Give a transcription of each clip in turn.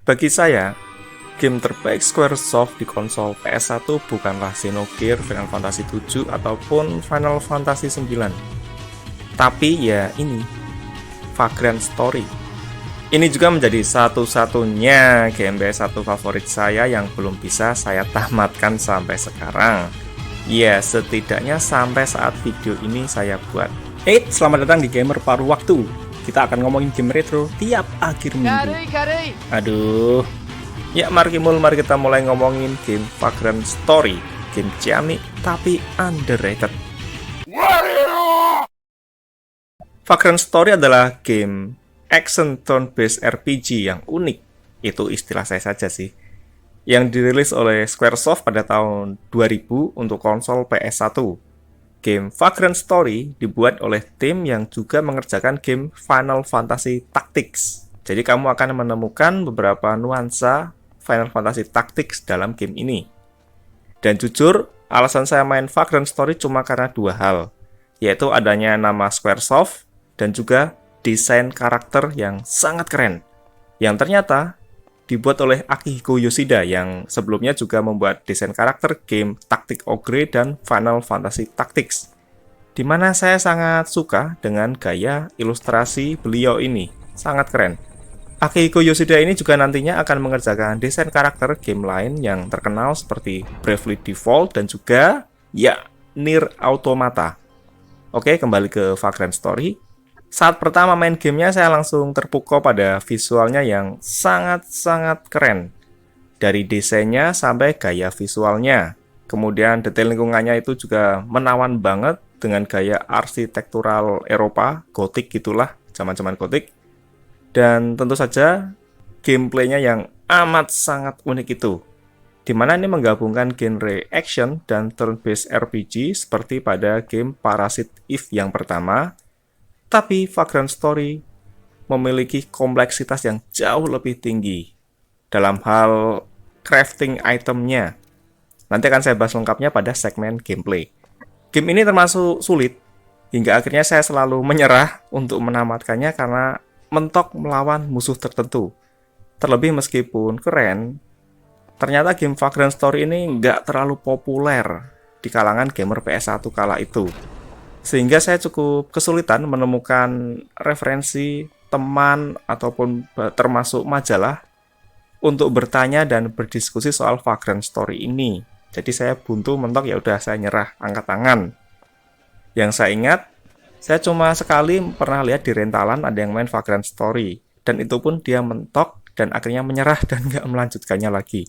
Bagi saya, game terbaik Squaresoft di konsol PS1 bukanlah Xenogears, Final Fantasy 7, ataupun Final Fantasy 9. Tapi ya ini, Vagrant Story. Ini juga menjadi satu-satunya game PS1 favorit saya yang belum bisa saya tamatkan sampai sekarang. Ya, setidaknya sampai saat video ini saya buat. Selamat datang di Gamer Paruh Waktu. Kita akan ngomongin game retro tiap akhir minggu. Aduh. Ya, mari kita mulai ngomongin game Vagrant Story. Game ciamik tapi underrated. Vagrant Story adalah game action turn-based RPG yang unik. Itu istilah saya saja sih. Yang dirilis oleh Squaresoft pada tahun 2000 untuk konsol PS1. Game Vagrant Story dibuat oleh tim yang juga mengerjakan game Final Fantasy Tactics. Jadi kamu akan menemukan beberapa nuansa Final Fantasy Tactics dalam game ini. Dan jujur, alasan saya main Vagrant Story cuma karena dua hal, yaitu adanya nama Squaresoft dan juga desain karakter yang sangat keren, yang ternyata dibuat oleh Akihiko Yoshida yang sebelumnya juga membuat desain karakter game Tactic Ogre dan Final Fantasy Tactics, di mana saya sangat suka dengan gaya ilustrasi beliau ini, sangat keren. Akihiko Yoshida ini juga nantinya akan mengerjakan desain karakter game lain yang terkenal seperti Bravely Default dan juga, ya, Nier Automata. Oke, kembali ke Vagrant Story. Saat pertama main gamenya, saya langsung terpukau pada visualnya yang sangat-sangat keren. Dari desainnya sampai gaya visualnya. Kemudian detail lingkungannya itu juga menawan banget dengan gaya arsitektural Eropa, gotik gitulah, zaman-zaman gotik. Dan tentu saja gameplaynya yang amat sangat unik itu. Dimana ini menggabungkan genre action dan turn-based RPG seperti pada game Parasite Eve yang pertama. Tapi Vagrant Story memiliki kompleksitas yang jauh lebih tinggi dalam hal crafting itemnya. Nanti akan saya bahas lengkapnya pada segmen gameplay. Game ini termasuk sulit, hingga akhirnya saya selalu menyerah untuk menamatkannya karena mentok melawan musuh tertentu. Terlebih meskipun keren, ternyata game Vagrant Story ini nggak terlalu populer di kalangan gamer PS1 kala itu. Sehingga saya cukup kesulitan menemukan referensi teman ataupun termasuk majalah untuk bertanya dan berdiskusi soal Vagrant Story ini. Jadi saya buntu mentok, ya udah saya nyerah, angkat tangan. Yang saya ingat, saya cuma sekali pernah lihat di rentalan ada yang main Vagrant Story, dan itu pun dia mentok dan akhirnya menyerah dan nggak melanjutkannya lagi.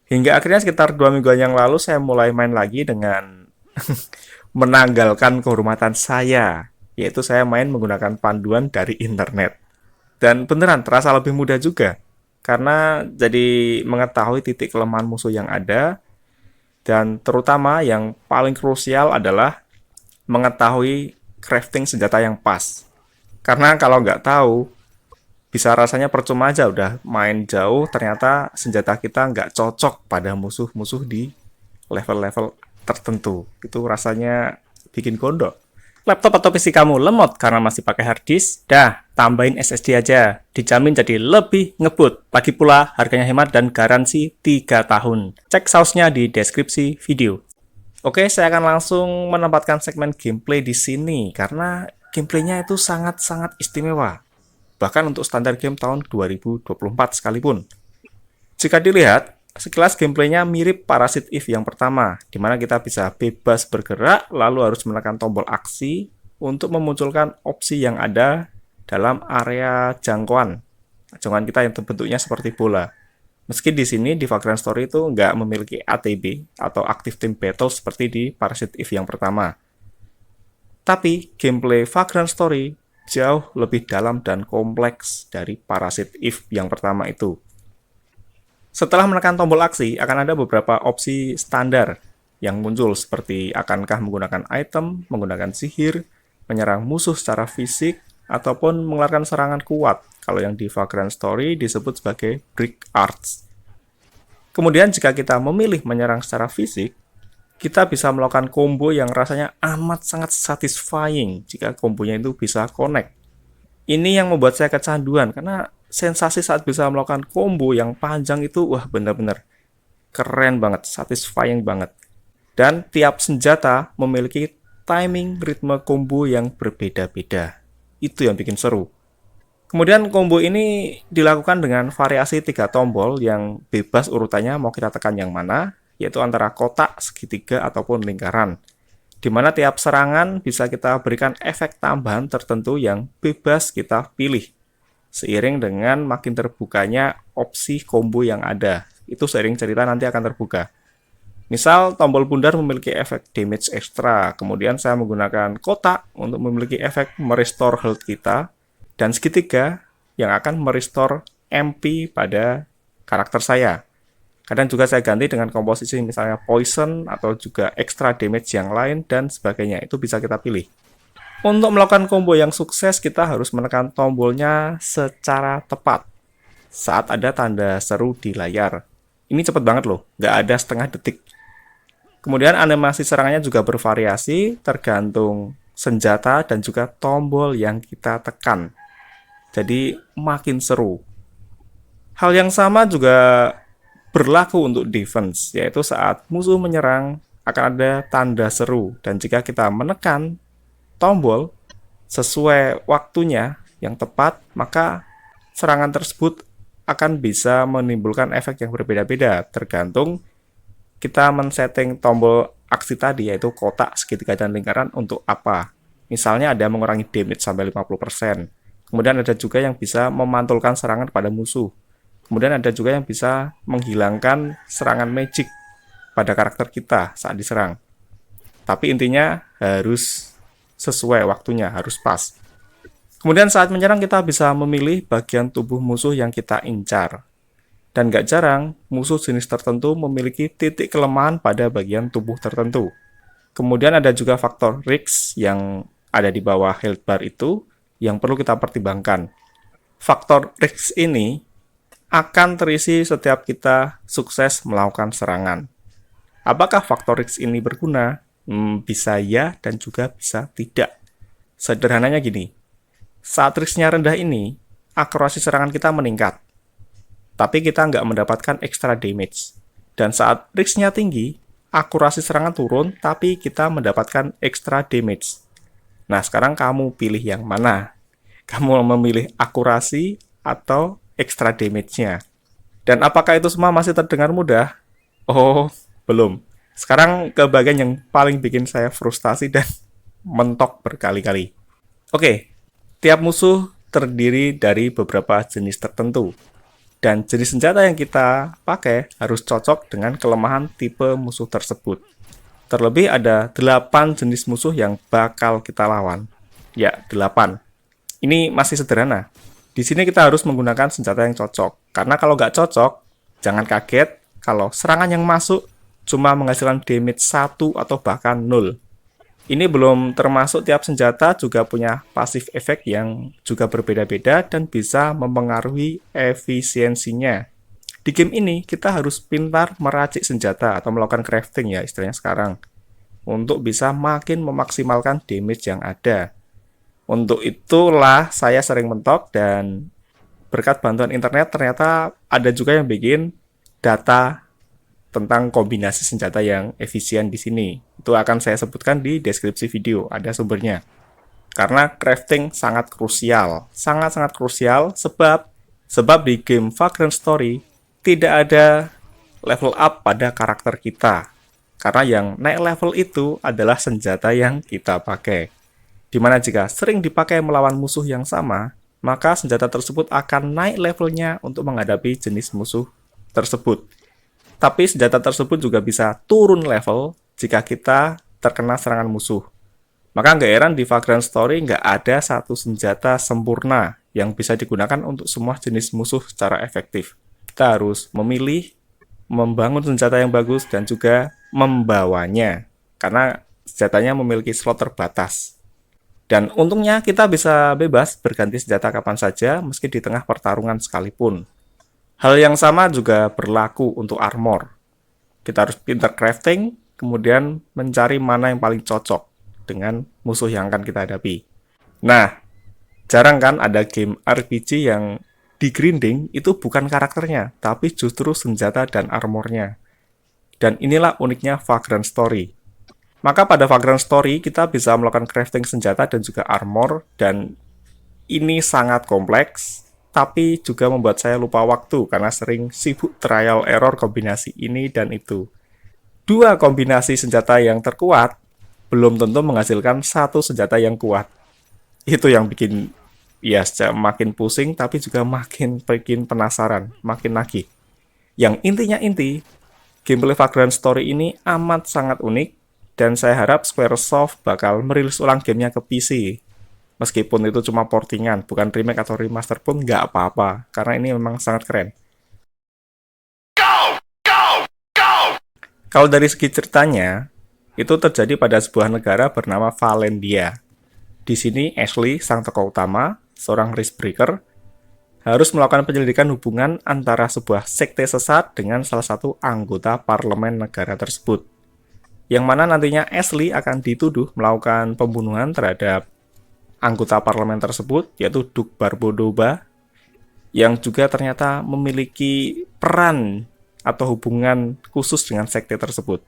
Hingga akhirnya sekitar 2 mingguan yang lalu saya mulai main lagi dengan menanggalkan kehormatan saya, yaitu saya main menggunakan panduan dari internet. Dan beneran terasa lebih mudah juga, karena jadi mengetahui titik kelemahan musuh yang ada, dan terutama yang paling krusial adalah mengetahui crafting senjata yang pas. Karena kalau nggak tahu, bisa rasanya percuma aja udah main jauh, ternyata senjata kita nggak cocok pada musuh-musuh di level-level tertentu. Itu rasanya bikin gondok. Laptop atau PC kamu lemot karena masih pakai hard disk? Dah, tambahin SSD aja. Dijamin jadi lebih ngebut. Lagi pula harganya hemat dan garansi 3 tahun. Cek sausnya di deskripsi video. Oke, saya akan langsung menempatkan segmen gameplay di sini karena gameplaynya itu sangat-sangat istimewa. Bahkan untuk standar game tahun 2024 sekalipun. Jika dilihat, sekilas gameplaynya mirip Parasite Eve yang pertama, di mana kita bisa bebas bergerak, lalu harus menekan tombol aksi untuk memunculkan opsi yang ada dalam area jangkauan. Jangkauan kita yang bentuknya seperti bola. Meski di sini, di Vagrant Story itu nggak memiliki ATB atau Active Team Battle seperti di Parasite Eve yang pertama. Tapi, gameplay Vagrant Story jauh lebih dalam dan kompleks dari Parasite Eve yang pertama itu. Setelah menekan tombol aksi, akan ada beberapa opsi standar yang muncul seperti akankah menggunakan item, menggunakan sihir, menyerang musuh secara fisik, ataupun mengeluarkan serangan kuat. Kalau yang di Vagrant Story disebut sebagai Break Arts. Kemudian jika kita memilih menyerang secara fisik, kita bisa melakukan combo yang rasanya amat sangat satisfying jika kombonya itu bisa connect. Ini yang membuat saya kecanduan, karena sensasi saat bisa melakukan combo yang panjang itu, wah benar-benar keren banget, satisfying banget. Dan tiap senjata memiliki timing ritme combo yang berbeda-beda. Itu yang bikin seru. Kemudian combo ini dilakukan dengan variasi 3 tombol yang bebas urutannya mau kita tekan yang mana, yaitu antara kotak, segitiga, ataupun lingkaran. Di mana tiap serangan bisa kita berikan efek tambahan tertentu yang bebas kita pilih. Seiring dengan makin terbukanya opsi combo yang ada. Itu seiring cerita nanti akan terbuka. Misal tombol bundar memiliki efek damage ekstra, kemudian saya menggunakan kotak untuk memiliki efek merestore health kita, dan segitiga yang akan merestore MP pada karakter saya. Kadang juga saya ganti dengan komposisi misalnya poison atau juga extra damage yang lain dan sebagainya, itu bisa kita pilih. Untuk melakukan combo yang sukses, kita harus menekan tombolnya secara tepat saat ada tanda seru di layar. Ini cepet banget loh, nggak ada setengah detik. Kemudian animasi serangannya juga bervariasi tergantung senjata dan juga tombol yang kita tekan. Jadi makin seru. Hal yang sama juga berlaku untuk defense, yaitu saat musuh menyerang akan ada tanda seru. Dan jika kita menekan tombol sesuai waktunya yang tepat, maka serangan tersebut akan bisa menimbulkan efek yang berbeda-beda tergantung kita men-setting tombol aksi tadi, yaitu kotak, segitiga, dan lingkaran untuk apa. Misalnya ada mengurangi damage sampai 50%. Kemudian ada juga yang bisa memantulkan serangan pada musuh. Kemudian ada juga yang bisa menghilangkan serangan magic pada karakter kita saat diserang. Tapi intinya harus sesuai waktunya, harus pas. Kemudian saat menyerang kita bisa memilih bagian tubuh musuh yang kita incar. Dan gak jarang, musuh jenis tertentu memiliki titik kelemahan pada bagian tubuh tertentu. Kemudian ada juga faktor risk yang ada di bawah health bar itu yang perlu kita pertimbangkan. Faktor risk ini akan terisi setiap kita sukses melakukan serangan. Apakah faktor risk ini berguna? Bisa ya dan juga bisa tidak. Sederhananya gini, saat risknya rendah ini, akurasi serangan kita meningkat. Tapi kita nggak mendapatkan extra damage. Dan saat risknya tinggi, akurasi serangan turun, tapi kita mendapatkan extra damage. Nah, sekarang kamu pilih yang mana? Kamu memilih akurasi atau extra damage-nya? Dan apakah itu semua masih terdengar mudah? Oh, belum. Sekarang ke bagian yang paling bikin saya frustasi dan mentok berkali-kali. Oke, tiap musuh terdiri dari beberapa jenis tertentu. Dan jenis senjata yang kita pakai harus cocok dengan kelemahan tipe musuh tersebut. Terlebih ada 8 jenis musuh yang bakal kita lawan. Ya, 8. Ini masih sederhana. Di sini kita harus menggunakan senjata yang cocok. Karena kalau nggak cocok, jangan kaget kalau serangan yang masuk cuma menghasilkan damage 1 atau bahkan 0. Ini belum termasuk tiap senjata juga punya passive effect yang juga berbeda-beda dan bisa mempengaruhi efisiensinya. Di game ini, kita harus pintar meracik senjata atau melakukan crafting ya istilahnya sekarang, untuk bisa makin memaksimalkan damage yang ada. Untuk itulah saya sering mentok dan berkat bantuan internet ternyata ada juga yang bikin data tentang kombinasi senjata yang efisien di sini. Itu akan saya sebutkan di deskripsi video, ada sumbernya. Karena crafting sangat krusial, sangat-sangat krusial sebab di game Vagrant Story tidak ada level up pada karakter kita. Karena yang naik level itu adalah senjata yang kita pakai. Dimana jika sering dipakai melawan musuh yang sama, maka senjata tersebut akan naik levelnya untuk menghadapi jenis musuh tersebut. Tapi senjata tersebut juga bisa turun level jika kita terkena serangan musuh. Maka nggak heran di Vagrant Story nggak ada satu senjata sempurna yang bisa digunakan untuk semua jenis musuh secara efektif. Kita harus memilih, membangun senjata yang bagus, dan juga membawanya. Karena senjatanya memiliki slot terbatas. Dan untungnya kita bisa bebas berganti senjata kapan saja meski di tengah pertarungan sekalipun. Hal yang sama juga berlaku untuk armor. Kita harus pintar crafting, kemudian mencari mana yang paling cocok dengan musuh yang akan kita hadapi. Nah, jarang kan ada game RPG yang di grinding itu bukan karakternya, tapi justru senjata dan armornya. Dan inilah uniknya Vagrant Story. Maka pada Vagrant Story kita bisa melakukan crafting senjata dan juga armor, dan ini sangat kompleks, tapi juga membuat saya lupa waktu karena sering sibuk trial error kombinasi ini dan itu. Dua kombinasi senjata yang terkuat belum tentu menghasilkan satu senjata yang kuat. Itu yang bikin ya makin pusing, tapi juga makin bikin penasaran, makin nagih. Yang intinya gameplay Vagrant Story ini amat sangat unik, dan saya harap Squaresoft bakal merilis ulang gamenya ke PC. Meskipun itu cuma portingan, bukan remake atau remaster pun nggak apa-apa, karena ini memang sangat keren. Kalau dari segi ceritanya, itu terjadi pada sebuah negara bernama Valendia. Di sini Ashley, sang tokoh utama, seorang Riskbreaker, harus melakukan penyelidikan hubungan antara sebuah sekte sesat dengan salah satu anggota parlemen negara tersebut. Yang mana nantinya Ashley akan dituduh melakukan pembunuhan terhadap anggota parlemen tersebut, yaitu Duke Barbodoba, yang juga ternyata memiliki peran atau hubungan khusus dengan sekte tersebut.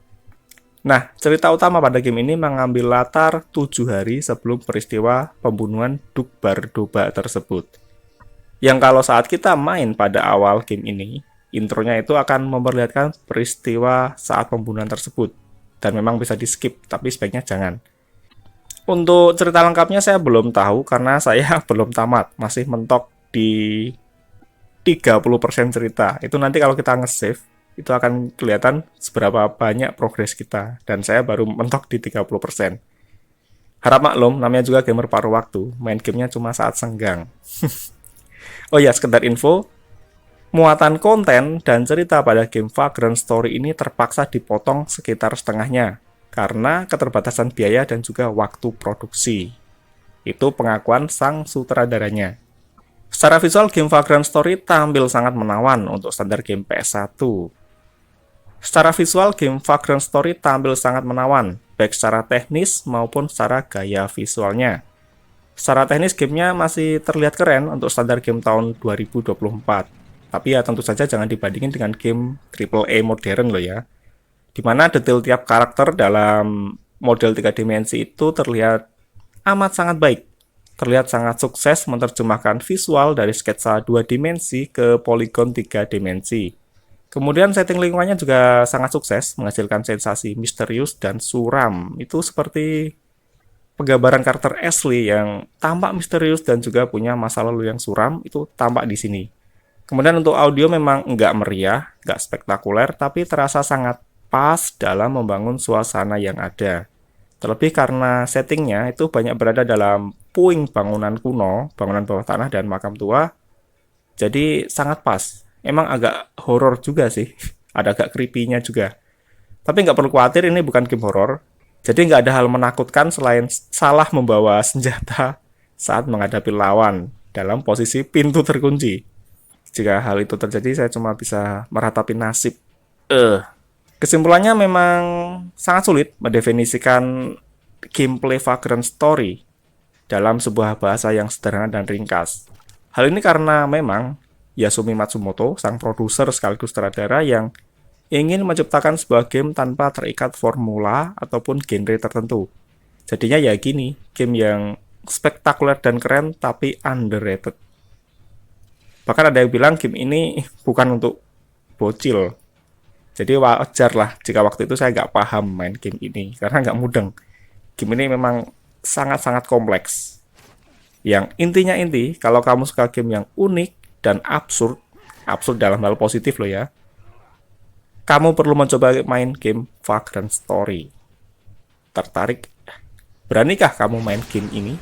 Nah, cerita utama pada game ini mengambil latar 7 hari sebelum peristiwa pembunuhan Duke Barbodoba tersebut. Yang kalau saat kita main pada awal game ini, intronya itu akan memperlihatkan peristiwa saat pembunuhan tersebut. Dan memang bisa di-skip, tapi sebaiknya jangan. Untuk cerita lengkapnya saya belum tahu karena saya belum tamat, masih mentok di 30% cerita. Itu nanti kalau kita nge-save, itu akan kelihatan seberapa banyak progres kita. Dan saya baru mentok di 30%. Harap maklum, namanya juga gamer paruh waktu. Main gamenya cuma saat senggang. Oh ya, sekedar info. Muatan konten dan cerita pada game Vagrant Story ini terpaksa dipotong sekitar setengahnya. Karena keterbatasan biaya dan juga waktu produksi. Itu pengakuan sang sutradaranya. Secara visual, game Vagrant Story tampil sangat menawan untuk standar game PS1. Secara visual, game Vagrant Story tampil sangat menawan, baik secara teknis maupun secara gaya visualnya. Secara teknis, gamenya masih terlihat keren untuk standar game tahun 2024. Tapi ya tentu saja jangan dibandingin dengan game AAA modern loh ya. Dimana detail tiap karakter dalam model 3 dimensi itu terlihat amat sangat baik. Terlihat sangat sukses menerjemahkan visual dari sketsa 2 dimensi ke poligon 3 dimensi. Kemudian setting lingkungannya juga sangat sukses, menghasilkan sensasi misterius dan suram. Itu seperti penggambaran karakter Ashley yang tampak misterius dan juga punya masa lalu yang suram, itu tampak di sini. Kemudian untuk audio memang nggak meriah, nggak spektakuler, tapi terasa sangat pas dalam membangun suasana yang ada. Terlebih karena settingnya itu banyak berada dalam puing bangunan kuno, bangunan bawah tanah dan makam tua, jadi sangat pas. Emang agak horor juga sih, ada agak creepy-nya juga. Tapi nggak perlu khawatir, ini bukan game horor. Jadi nggak ada hal menakutkan selain salah membawa senjata saat menghadapi lawan dalam posisi pintu terkunci. Jika hal itu terjadi, saya cuma bisa meratapi nasib. Kesimpulannya memang sangat sulit mendefinisikan gameplay Vagrant Story dalam sebuah bahasa yang sederhana dan ringkas. Hal ini karena memang Yasumi Matsumoto, sang produser sekaligus sutradara yang ingin menciptakan sebuah game tanpa terikat formula ataupun genre tertentu. Jadinya ya gini, game yang spektakuler dan keren tapi underrated. Bahkan ada yang bilang game ini bukan untuk bocil. Jadi wajar lah jika waktu itu saya nggak paham main game ini, karena nggak mudeng. Game ini memang sangat-sangat kompleks. Yang intinya kalau kamu suka game yang unik dan absurd dalam hal positif loh ya, kamu perlu mencoba main game Vagrant Story. Tertarik? Beranikah kamu main game ini?